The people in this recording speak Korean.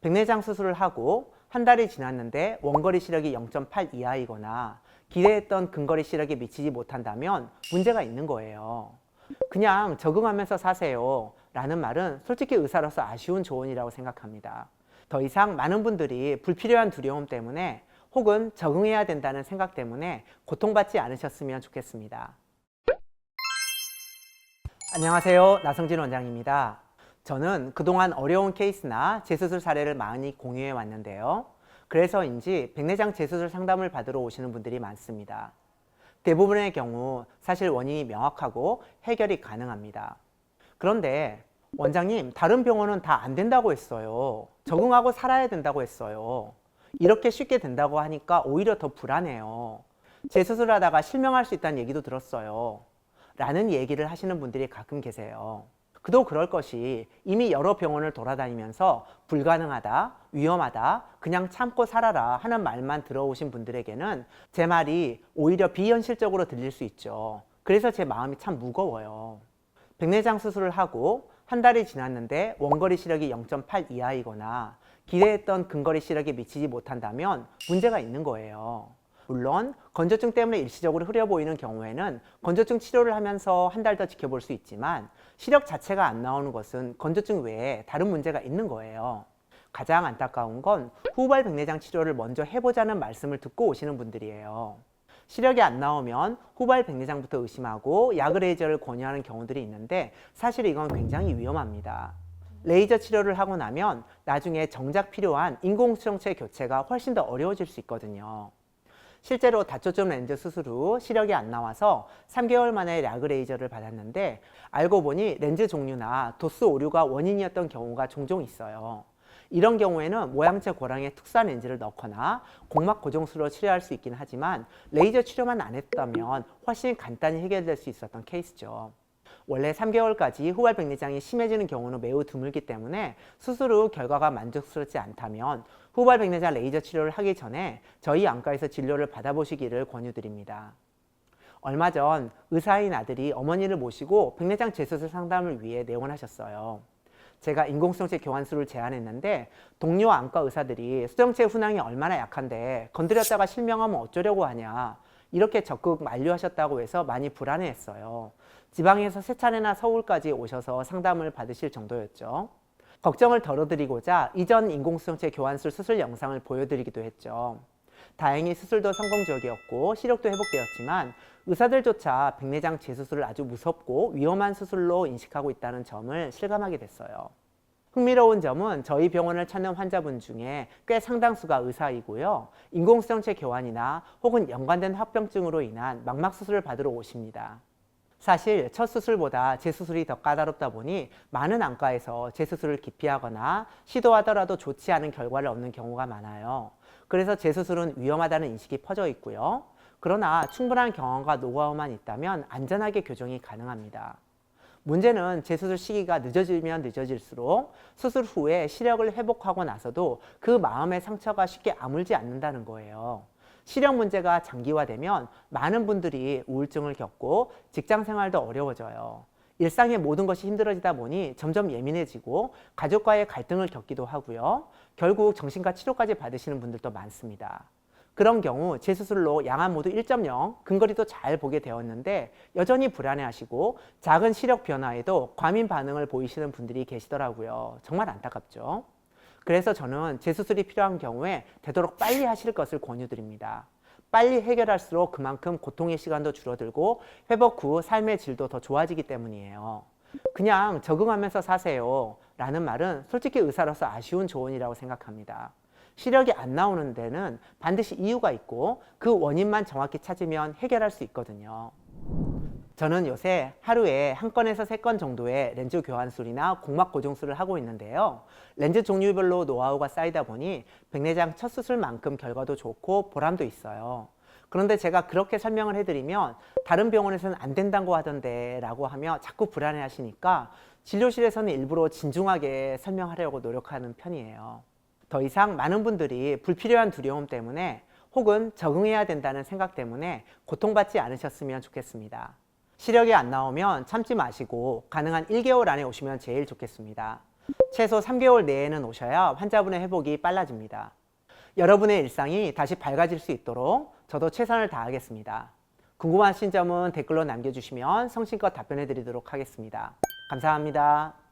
백내장 수술을 하고 한 달이 지났는데 원거리 시력이 0.8 이하이거나 기대했던 근거리 시력에 미치지 못한다면 문제가 있는 거예요. 그냥 적응하면서 사세요 라는 말은 솔직히 의사로서 아쉬운 조언이라고 생각합니다. 더 이상 많은 분들이 불필요한 두려움 때문에 혹은 적응해야 된다는 생각 때문에 고통받지 않으셨으면 좋겠습니다. 안녕하세요. 나성진 원장입니다. 저는 그동안 어려운 케이스나 재수술 사례를 많이 공유해 왔는데요. 그래서인지 백내장 재수술 상담을 받으러 오시는 분들이 많습니다. 대부분의 경우 사실 원인이 명확하고 해결이 가능합니다. 그런데 원장님, 다른 병원은 다 안 된다고 했어요. 적응하고 살아야 된다고 했어요. 이렇게 쉽게 된다고 하니까 오히려 더 불안해요. 재수술하다가 실명할 수 있다는 얘기도 들었어요. 라는 얘기를 하시는 분들이 가끔 계세요. 그도 그럴 것이 이미 여러 병원을 돌아다니면서 불가능하다, 위험하다, 그냥 참고 살아라 하는 말만 들어오신 분들에게는 제 말이 오히려 비현실적으로 들릴 수 있죠. 그래서 제 마음이 참 무거워요. 백내장 수술을 하고 한 달이 지났는데 원거리 시력이 0.8 이하이거나 기대했던 근거리 시력에 미치지 못한다면 문제가 있는 거예요. 물론 건조증 때문에 일시적으로 흐려 보이는 경우에는 건조증 치료를 하면서 한 달 더 지켜볼 수 있지만 시력 자체가 안 나오는 것은 건조증 외에 다른 문제가 있는 거예요. 가장 안타까운 건 후발 백내장 치료를 먼저 해보자는 말씀을 듣고 오시는 분들이에요. 시력이 안 나오면 후발 백내장부터 의심하고 약 레이저를 권유하는 경우들이 있는데 사실 이건 굉장히 위험합니다. 레이저 치료를 하고 나면 나중에 정작 필요한 인공수정체 교체가 훨씬 더 어려워질 수 있거든요. 실제로 다초점 렌즈 수술 후 시력이 안 나와서 3개월 만에 약 레이저를 받았는데 알고 보니 렌즈 종류나 도수 오류가 원인이었던 경우가 종종 있어요. 이런 경우에는 모양체 고랑에 특수한 렌즈를 넣거나 공막 고정술로 치료할 수 있긴 하지만 레이저 치료만 안 했다면 훨씬 간단히 해결될 수 있었던 케이스죠. 원래 3개월까지 후발 백내장이 심해지는 경우는 매우 드물기 때문에 수술 후 결과가 만족스럽지 않다면 후발 백내장 레이저 치료를 하기 전에 저희 안과에서 진료를 받아보시기를 권유드립니다. 얼마 전 의사인 아들이 어머니를 모시고 백내장 재수술 상담을 위해 내원하셨어요. 제가 인공수정체 교환술을 제안했는데 동료 안과 의사들이 수정체 훈항이 얼마나 약한데 건드렸다가 실명하면 어쩌려고 하냐 이렇게 적극 만류하셨다고 해서 많이 불안해했어요. 지방에서 3차례나 서울까지 오셔서 상담을 받으실 정도였죠. 걱정을 덜어드리고자 이전 인공수정체 교환술 수술 영상을 보여드리기도 했죠. 다행히 수술도 성공적이었고 시력도 회복되었지만 의사들조차 백내장 재수술을 아주 무섭고 위험한 수술로 인식하고 있다는 점을 실감하게 됐어요. 흥미로운 점은 저희 병원을 찾는 환자분 중에 꽤 상당수가 의사이고요. 인공수정체 교환이나 혹은 연관된 합병증으로 인한 망막 수술을 받으러 오십니다. 사실 첫 수술보다 재수술이 더 까다롭다 보니 많은 안과에서 재수술을 기피하거나 시도하더라도 좋지 않은 결과를 얻는 경우가 많아요. 그래서 재수술은 위험하다는 인식이 퍼져 있고요. 그러나 충분한 경험과 노하우만 있다면 안전하게 교정이 가능합니다. 문제는 재수술 시기가 늦어지면 늦어질수록 수술 후에 시력을 회복하고 나서도 그 마음의 상처가 쉽게 아물지 않는다는 거예요. 시력 문제가 장기화되면 많은 분들이 우울증을 겪고 직장 생활도 어려워져요. 일상의 모든 것이 힘들어지다 보니 점점 예민해지고 가족과의 갈등을 겪기도 하고요. 결국 정신과 치료까지 받으시는 분들도 많습니다. 그런 경우 재수술로 양안 모두 1.0, 근거리도 잘 보게 되었는데 여전히 불안해하시고 작은 시력 변화에도 과민 반응을 보이시는 분들이 계시더라고요. 정말 안타깝죠. 그래서 저는 재수술이 필요한 경우에 되도록 빨리 하실 것을 권유드립니다. 빨리 해결할수록 그만큼 고통의 시간도 줄어들고 회복 후 삶의 질도 더 좋아지기 때문이에요. 그냥 적응하면서 사세요 라는 말은 솔직히 의사로서 아쉬운 조언이라고 생각합니다. 시력이 안 나오는 데는 반드시 이유가 있고 그 원인만 정확히 찾으면 해결할 수 있거든요. 저는 요새 하루에 1건에서 3건 정도의 렌즈 교환술이나 공막 고정술을 하고 있는데요. 렌즈 종류별로 노하우가 쌓이다 보니 백내장 첫 수술만큼 결과도 좋고 보람도 있어요. 그런데 제가 그렇게 설명을 해드리면 다른 병원에서는 안 된다고 하던데 라고 하며 자꾸 불안해 하시니까 진료실에서는 일부러 진중하게 설명하려고 노력하는 편이에요. 더 이상 많은 분들이 불필요한 두려움 때문에 혹은 적응해야 된다는 생각 때문에 고통받지 않으셨으면 좋겠습니다. 시력이 안 나오면 참지 마시고 가능한 1개월 안에 오시면 제일 좋겠습니다. 최소 3개월 내에는 오셔야 환자분의 회복이 빨라집니다. 여러분의 일상이 다시 밝아질 수 있도록 저도 최선을 다하겠습니다. 궁금하신 점은 댓글로 남겨주시면 성심껏 답변해 드리도록 하겠습니다. 감사합니다.